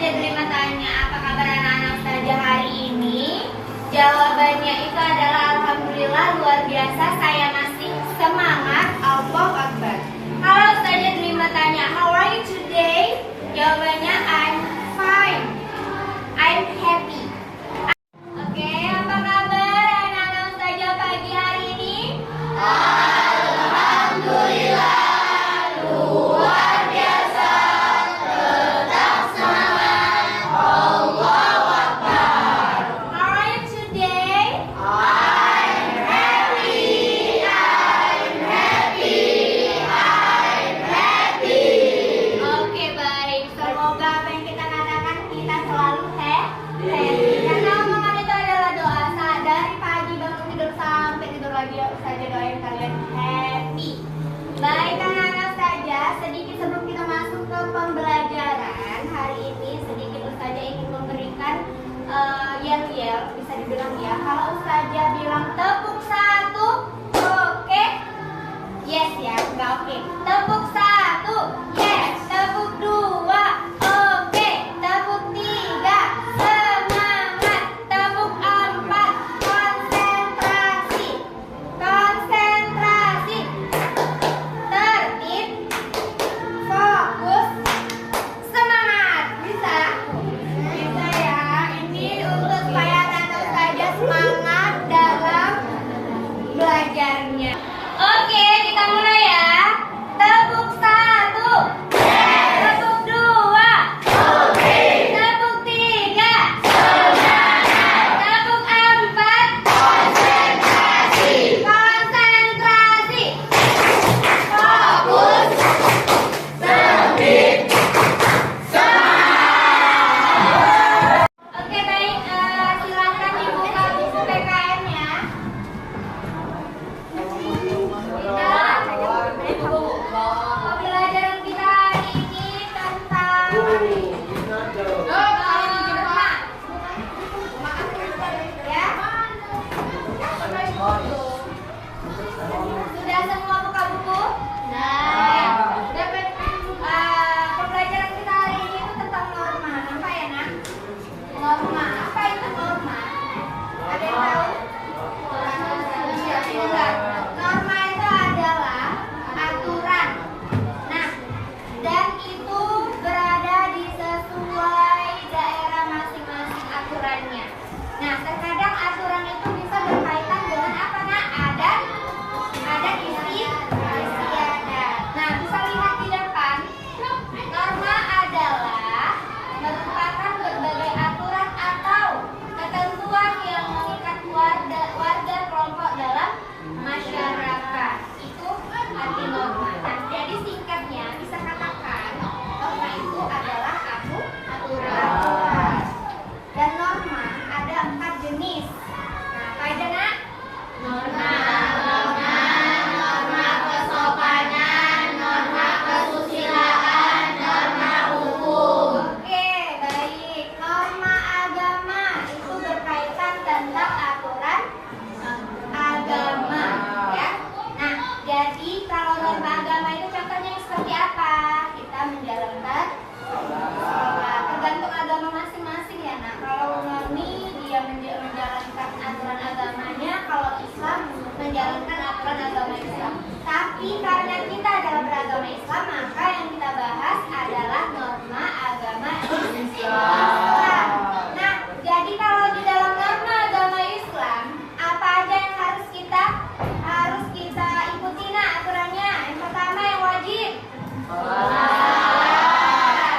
Ustazah terima tanya, apa kabar anak-anak Ustazah hari ini? Jawabannya itu adalah alhamdulillah, luar biasa, saya masih semangat. Allahu Akbar. Kalau Ustazah terima tanya, how are you today? Jawabannya I'm fine. I'm happy. Oke, apa kabar anak-anak Ustazah pagi hari ini? Alhamdulillah, luar biasa, tetap semangat. Allahu Akbar. How are you today? I'm happy. I'm happy. I'm happy. Oke, baik. Semoga apa yang kita katakan kita selalu happy. Karena omongan itu adalah doa. Dari pagi bangun tidur sampai tidur lagi, Ustazah doain kalian happy. Baik anak-anak saja, sedikit sebelum kita masuk ke pembelajaran hari ini, sedikit Ustazah ingin memberikan yel-yel, bisa dibilang ya. Kalau Ustazah bilang tepuk satu, oke? Yes ya, enggak oke. Tepuk satu, yes. Tepuk dua, oke. Tepuk tiga, semangat. Tepuk empat, konsentrasi. Konsentrasi. Tertib, fokus, semangat. Bisa? Bisa ya. Ini untuk supaya anak-anak Ustazah semangat dalam belajarnya. Oke, kita mulai ya. Tepuk satu, tepuk dua, tepuk tiga, tepuk empat, konsentrasi, fokus, tertib, semangat. Oke baik, silakan dibuka buku PKN-nya. Pembelajaran kita hari ini tentang norma. Ya. Sudah semua buka buku? Nah, pembelajaran kita hari ini itu tentang norma. Apa ya, Nak? Norma. Apa itu norma? Ada yang tahu? Enggak. Norma itu adalah aturan. Nah, dan itu berada di sesuai daerah masing-masing aturannya. Nah, terkadang aturan itu bisa berkaitan dengan apa, Nak? Adat istiadat. Nah, bisa lihat di depan. Norma adalah merupakan berbagai aturan atau ketentuan yang mengikat warga kelompok dalam masyarakat. Itu arti norma. Nah, jadi singkatnya bisa katakan norma itu adalah aturan. Dan norma ada 4 jenis. Nah, apa aja, Nak? Norma kesopanan, norma kesusilaan, norma hukum. Oke, baik. Norma agama itu berkaitan tentang aturan agama, ya. Nah, jadi kalau norma agama itu contohnya seperti apa? Kita menjalankan sholat. Tergantung agama masing-masing ya, Nak. Kalau Murni dia menjalankan aturan agamanya, kalau Islam menjalankan aturan agama Islam. Tapi karena kita adalah beragama Islam, maka yang kita bahas adalah norma agama Islam. Nah, jadi kalau di dalam norma agama Islam, apa aja yang harus kita ikuti, Nak, aturannya? Yang pertama yang wajib.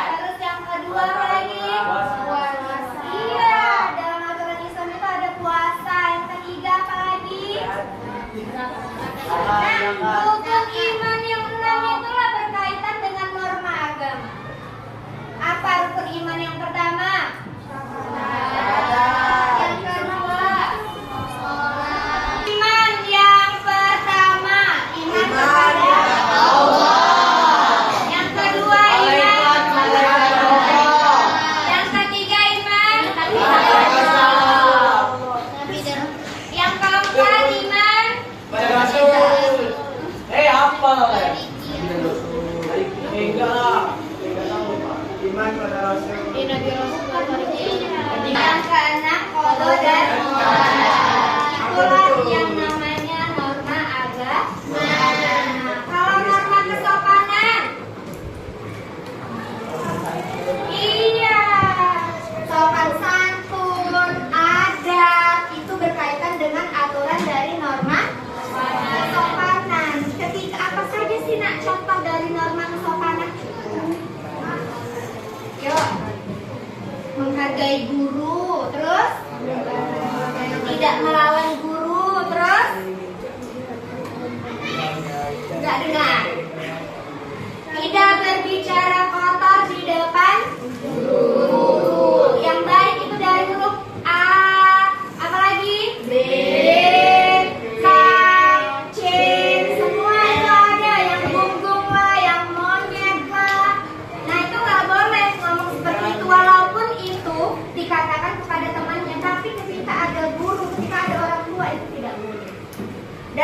Terus yang kedua apa lagi? Iya, dalam aturan Islam itu ada puasa. Yang ketiga apa lagi? Nah, rukun iman yang 6 itulah berkaitan dengan norma agama. Apa rukun iman yang pertama? Yang kedua, iman yang pertama, iman kepada Allah. Yang kedua, iman kepada Allah. Yang ketiga, iman kepada Allah. Yang keempat, iman kepada Rasul.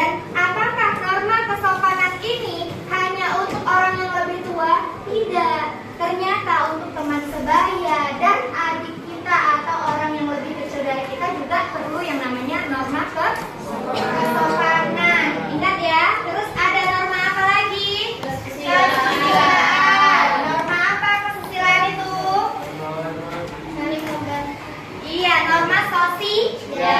Dan apakah norma kesopanan ini hanya untuk orang yang lebih tua? Tidak. Ternyata untuk teman sebaya dan adik kita atau orang yang lebih kecil dari kita juga perlu yang namanya norma kesopanan. Ingat ya. Terus ada norma apa lagi? Kesusilaan. Norma apa kesusilaan itu? Iya, norma sosial.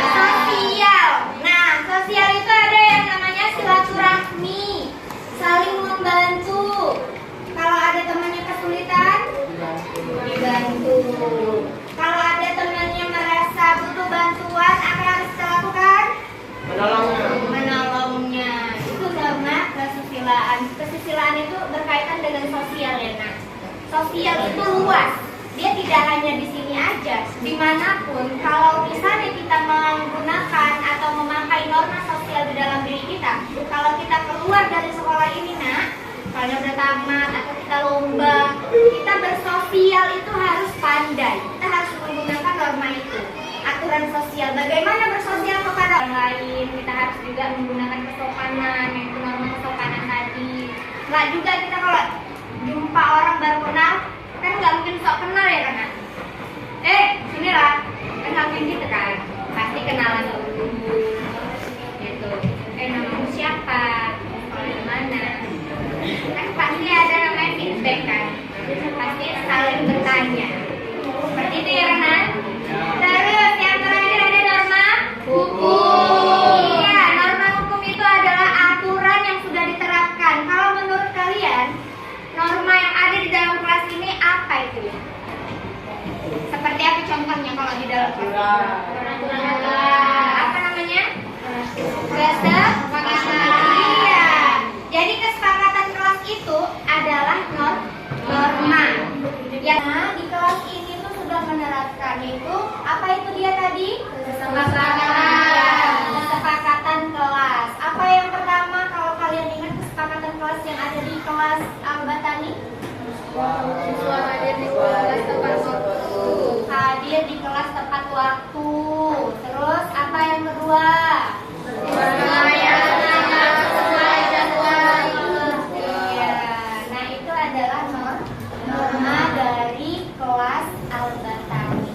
Nah, sosial itu ada yang namanya silaturahmi, saling membantu. Kalau ada temannya kesulitan, dibantu. Kalau ada temannya merasa butuh bantuan, apa yang harus kita lakukan? Menolongnya. Itu norma kesusilaan. Kesusilaan itu berkaitan dengan sosial ya, Nak. Sosial itu luas. Dia tidak hanya di sini aja, dimanapun. Kalau misalnya kita menggunakan atau memakai norma sosial di dalam diri kita, kalau kita keluar dari sekolah ini, Nak, kalau udah tamat atau kita lomba, kita bersosial itu harus pandai. Kita harus menggunakan norma itu, aturan sosial. Bagaimana bersosial kepada orang lain? Kita harus juga menggunakan kesopanan, yaitu norma kesopanan tadi. Nggak juga kita kalau jumpa orang baru kenal, kan nggak mungkin sok kenal ya kan? Sini lah, kan nggak mungkin gitu kan? Pasti kenalan dulu, gitu. Namamu siapa? Sekolah di mana? Kan pasti ada namanya feedback kan? Pasti saling bertanya. Seperti itu ya Renan? Terus yang terakhir ada norma hukum. Iya, norma hukum itu adalah aturan yang sudah diterapkan. Kalau menurut kalian, norma yang ada di dalam kelas ini apa itu ya? Seperti apa contohnya kalau di dalam kelas? Apa namanya? Kesepakatan. Iya. Jadi kesepakatan kelas itu adalah norma. Yang di kelas ini tuh sudah menerapkan itu apa itu dia tadi? Kesepakatan kelas. Apa yang pertama kalau kalian ingat kesepakatan kelas yang ada di kelas Al-Batani? Hadir di kelas tepat waktu. Terus apa yang kedua? Sesuai jadwal. Iya. Nah itu adalah norma dari kelas Al-Batani.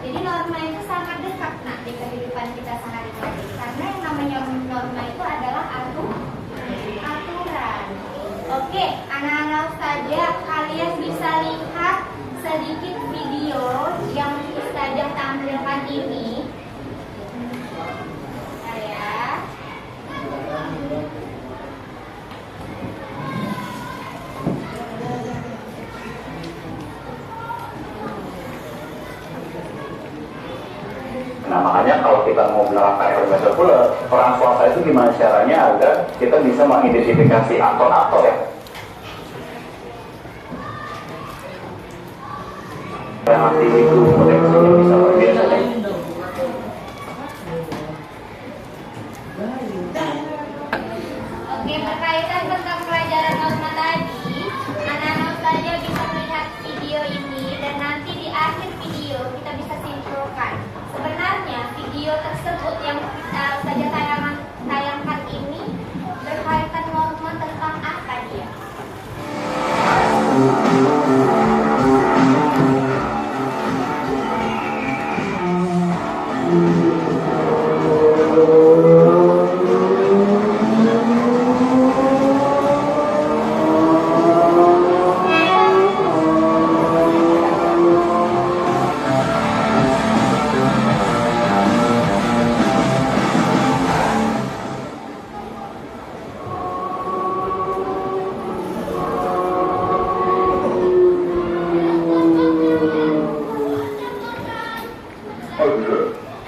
Jadi norma itu sangat dekat di kehidupan kita sehari-hari. Karena yang namanya norma itu adalah aturan. Oke, anak-anak saja kalian bisa lihat sedikit video yang Ustazah tampilkan ini. Saya Nah makanya kalau kita mau menerapkan ekonomi sirkular, peran swasta itu gimana caranya agar kita bisa mengidentifikasi aktor-aktor ya yang aktif itu potensinya bisa luar biasa ya. Oke, berkaitan tentang pelajaran norma tadi, anak-anak saja bisa melihat video ini dan nanti di akhir video kita bisa simpulkan. Sebenarnya video tersebut yang kita saja tayangkan ini berkaitan norma tentang apa dia?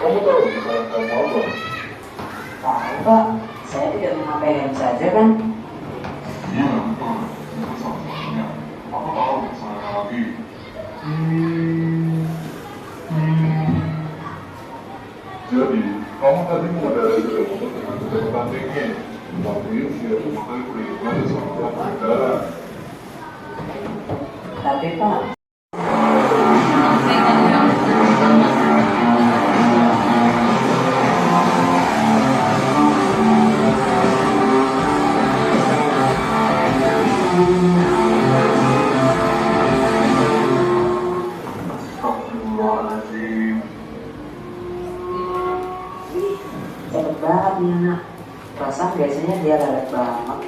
Kamu tahu gimana kamu apa? Tahu Pak, saya tidak memakai helm saja kan? Iya, betul. Itu salahnya. Aku tahu salahnya lagi. Jadi, kamu tadi mengendarai sepeda motor dengan kecepatan tinggi, tapi usia motor berimbang sama pengendara. Tapi Pak, Perasaan biasanya dia lelet banget.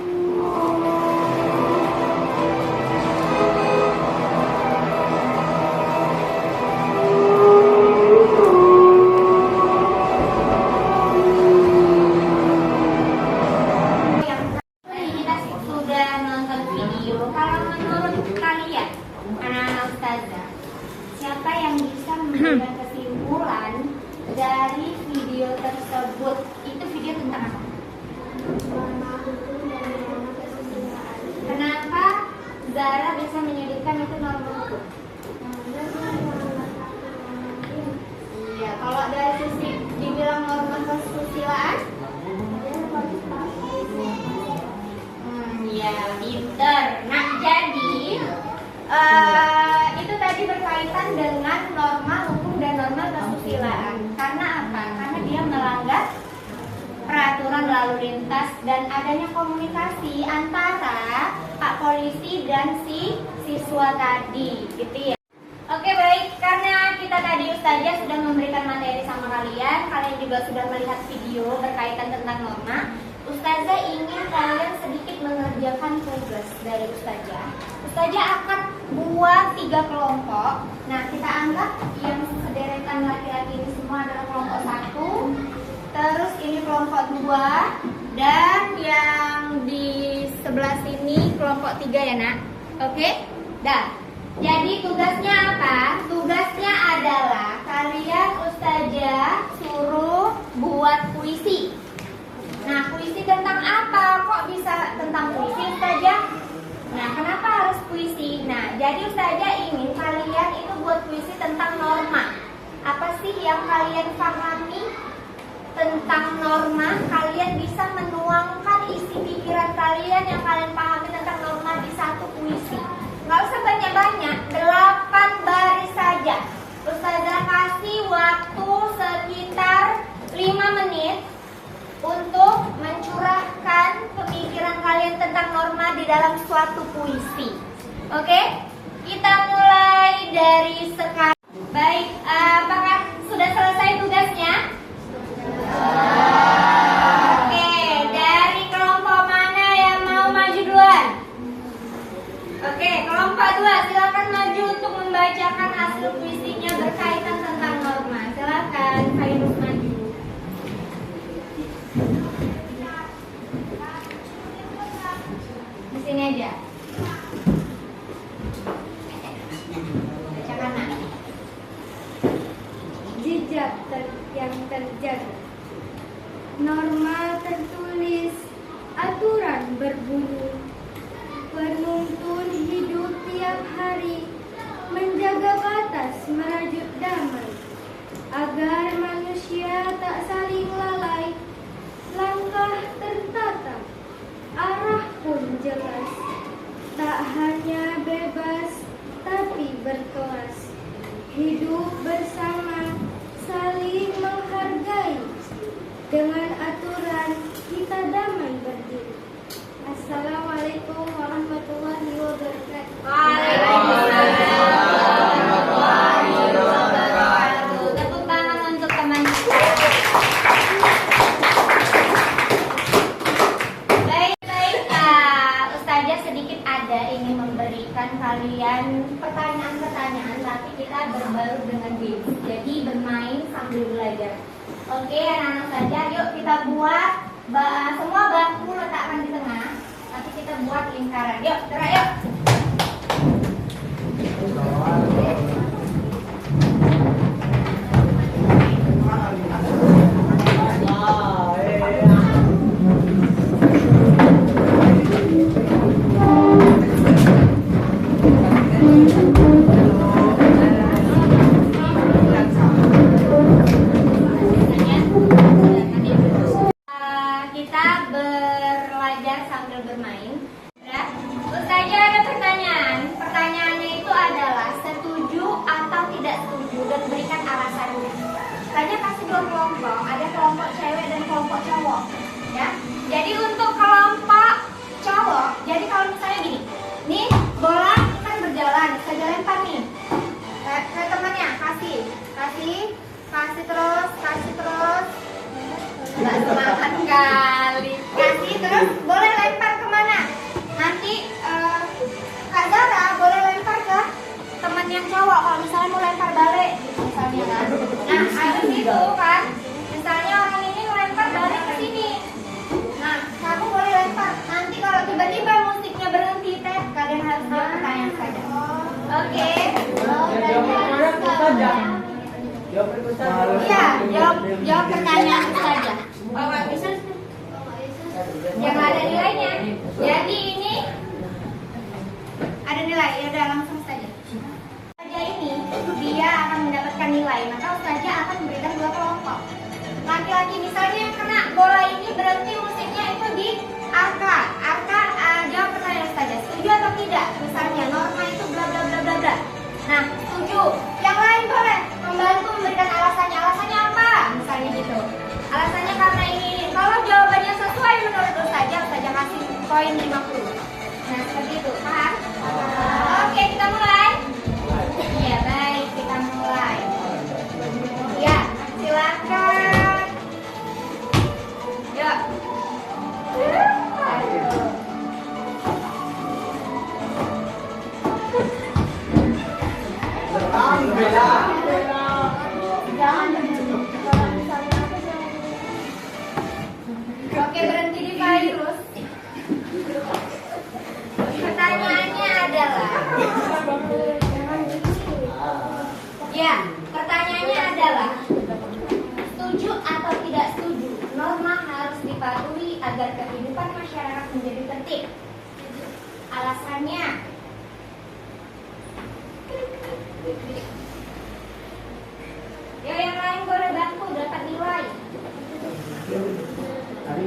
Kita sudah nonton video. Kalau menurut kalian, anak-anak ustazah, siapa yang bisa memberikan kesimpulan dari video tersebut? Itu video tentang apa? Kenapa Zara bisa menyebutkan itu norma hukum? Iya, kalau dari sisi dibilang norma kesusilaan, ya pinter. Nah, jadi itu tadi berkaitan dengan norma hukum dan norma kesusilaan. Karena apa? Karena dia melanggar peraturan lalu lintas dan adanya komunikasi antara Pak Polisi dan si siswa tadi, gitu ya. Oke, baik, karena kita tadi Ustazah sudah memberikan materi sama kalian juga sudah melihat video berkaitan tentang norma. Ustazah ingin kalian sedikit mengerjakan tugas dari Ustazah. Ustazah akan buat 3 kelompok. Nah, kita anggap yang sederetan laki-laki ini semua adalah kelompok 1. Terus ini kelompok 2 dan yang di sebelah sini kelompok 3 ya nak. Oke? Dah. Jadi tugasnya apa? Tugasnya adalah kalian Ustazah suruh buat puisi. Nah, puisi tentang apa? Kok bisa tentang puisi Ustazah? Nah, kenapa harus puisi? Nah, jadi Ustazah ingin kalian itu buat puisi tentang norma. Apa sih yang kalian pahami tentang norma? Kalian bisa menuangkan isi pikiran kalian yang kalian pahami tentang norma di satu puisi. Nggak usah banyak-banyak, 8 baris saja. Ustazah kasih waktu sekitar 5 menit untuk mencurahkan pemikiran kalian tentang norma di dalam suatu puisi. Oke? Kita mulai dari sekarang. Baik, apakah sudah selesai tugasnya? Oke, dari kelompok mana yang mau maju duluan? Oke, kelompok 2 silakan maju untuk membacakan hasil puisinya berkaitan tentang norma. Silakan, Fairuz maju. Di sini aja. Bacakan nak. Jejak yang terjaga. Norma tertulis, aturan berbunyi, penuntun hidup tiap hari, menjaga batas merajut damai, agar manusia tak saling lalai, langkah tertata, arah pun jelas, tak hanya bebas tapi berkelas, hidup bersama, saling menghargai, dengan aturan kita damai berdiri. Assalamualaikum warahmatullahi wabarakatuh. Waalaikumsalam warahmatullahi wabarakatuh. Tepuk tangan untuk teman kita. Baik, Ustazah sedikit ada ingin memberikan kalian pertanyaan-pertanyaan, tapi kita berbalut dengan games. Jadi bermain sambil belajar. Oke, anak-anak Ustazah, yuk kita buat semua bangku letakkan di tengah. Nanti kita buat lingkaran. Yuk, gerak yuk. Kita belajar sambil bermain. Ya. Ustazah ada pertanyaan. Pertanyaannya itu adalah setuju atau tidak setuju dan berikan alasannya. Ustazah kasih 2 kelompok, ada kelompok cewek dan kelompok cowok. Ya. Jadi untuk kelompok cowok, jadi kalau misalnya gini, nih bola kan berjalan, Ustazah lempar nih ke temannya, kasih terus, nggak semangat kali. Terus boleh lempar kemana? Nanti Kak Zara boleh lempar ke teman yang cowok kalau misalnya mau lempar balik gitu misalnya kan. Nah harus itu kan. Misalnya orang ini lempar balik ke sini. Nah kamu boleh lempar. Nanti kalau tiba-tiba musiknya berhenti teh, kalian harus jawab pertanyaan saja. Oke. Iya, jawab pertanyaan saja. Yang ada nilainya. Jadi ini ada nilai, ya udah langsung saja. Saja ini dia akan mendapatkan nilai, maka saja akan memberikan 2 kelompok. Laki-laki misalnya yang kena bola ini berarti musiknya itu di arka. Jawab pertanyaan saja. Setuju atau tidak? Misalnya norma itu bla bla bla bla bla. Nah, setuju. Yang lain boleh membantu memberikan alasannya. Alasannya apa? Misalnya gitu. Alasannya karena ini. Kalau jawabannya sesuai menurut saja kasih poin 50. Nah, seperti itu. Paham? Oke, kita mulai. Iya, baik. Kita mulai. Ya, silakan. Yuk. Oke, berhenti di virus. Pertanyaannya adalah, ya, pertanyaannya adalah, setuju atau tidak setuju? Norma harus dipatuhi agar kehidupan masyarakat menjadi tertib. Alasannya, ya yang lain boleh bantu dapat nilai. Setuju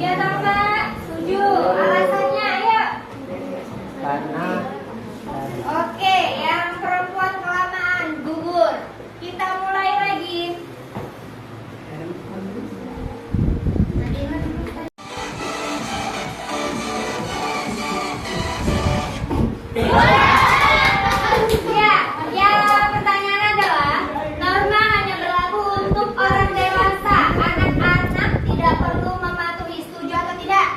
atau enggak? Setuju. Alasannya ayo. Karena Oke, yang perempuan kelamaan gugur. Kita mulai lagi. Ya, pertanyaan adalah norma hanya berlaku untuk orang dewasa. Anak-anak tidak perlu mematuhi. Setuju atau tidak?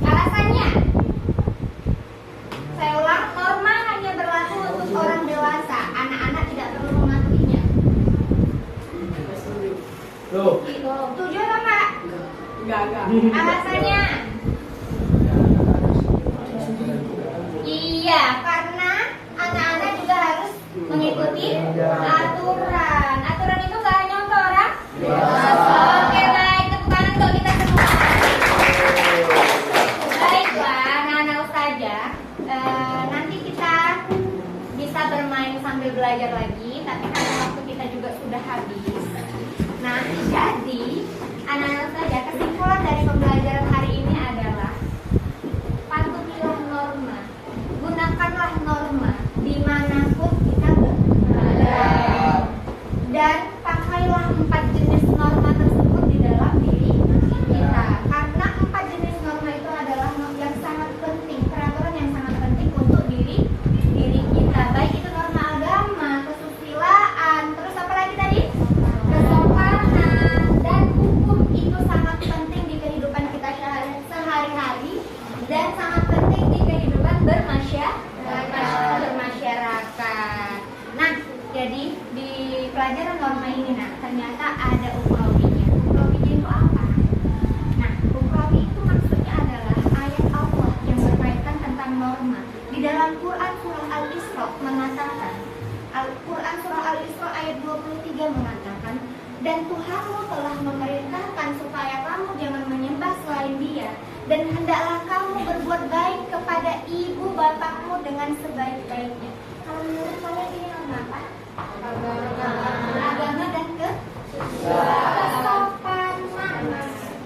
Alasannya, saya ulang, norma hanya berlaku untuk orang dewasa. Anak-anak tidak perlu mematuhinya. Setuju atau enggak? enggak. Alasannya, iya, karena anak-anak juga harus mengikuti aturan. Aturan itu nggak hanya untuk orang dewasa. Oke, baik, tepuk tangan untuk kita semua. Baiklah, anak-anak ustazah, nanti kita bisa bermain sambil belajar lagi, tapi karena waktu kita juga sudah habis. Nah, jadi anak-anak ustazah, kesimpulan dari pembelajaran hari ini adalah patuhilah norma. Gunakanlah norma dimanapun kita berada, dan pakailah 4 jenis norma tersebut di dalam diri kita, karena 4 jenis norma itu adalah yang sangat penting, peraturan yang sangat penting untuk diri kita, baik itu norma agama, kesusilaan, terus apa lagi tadi? Kesopanan dan hukum. Itu sangat penting di kehidupan kita sehari-hari dan sangat penting di kehidupan bermasyarakat. Nah, jadi di pelajaran norma ini, nah ternyata ada ukrawinya. Ukrawinya itu apa? Nah, ukrawi itu maksudnya adalah ayat Allah yang berkaitan tentang norma. Di dalam Quran surah Al-Isra mengatakan, Al-Quran surah Al-Isra ayat 23 mengatakan, dan Tuhanmu telah memerintahkan supaya kamu jangan menyembah selain Dia, dan hendaklah kamu berbuat baik kepada ibu bapakmu dengan sebaik-baiknya. Kalau menurut kalian ini norma apa? Agama dan kesopanan.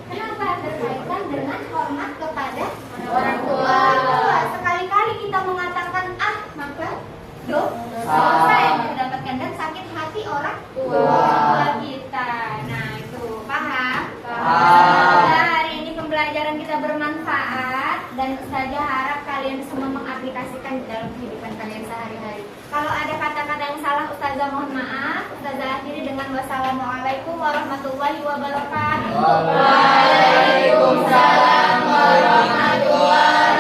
Kenapa? Berkaitan dengan hormat kepada orang tua. Sekali-kali kita mengatakan maka dosa yang didapatkan dan sakit hati orang tua kita. Nah, itu paham? Nah, hari ini pembelajaran kita bermanfaat dan saja harap kalian semua mengaplikasikan di dalam kehidupan kalian sehari-hari. Kalau ada kata-kata yang salah, Ustazah mohon maaf. Ustazah akhiri dengan wassalamualaikum warahmatullahi wabarakatuh. Waalaikumsalam warahmatullahi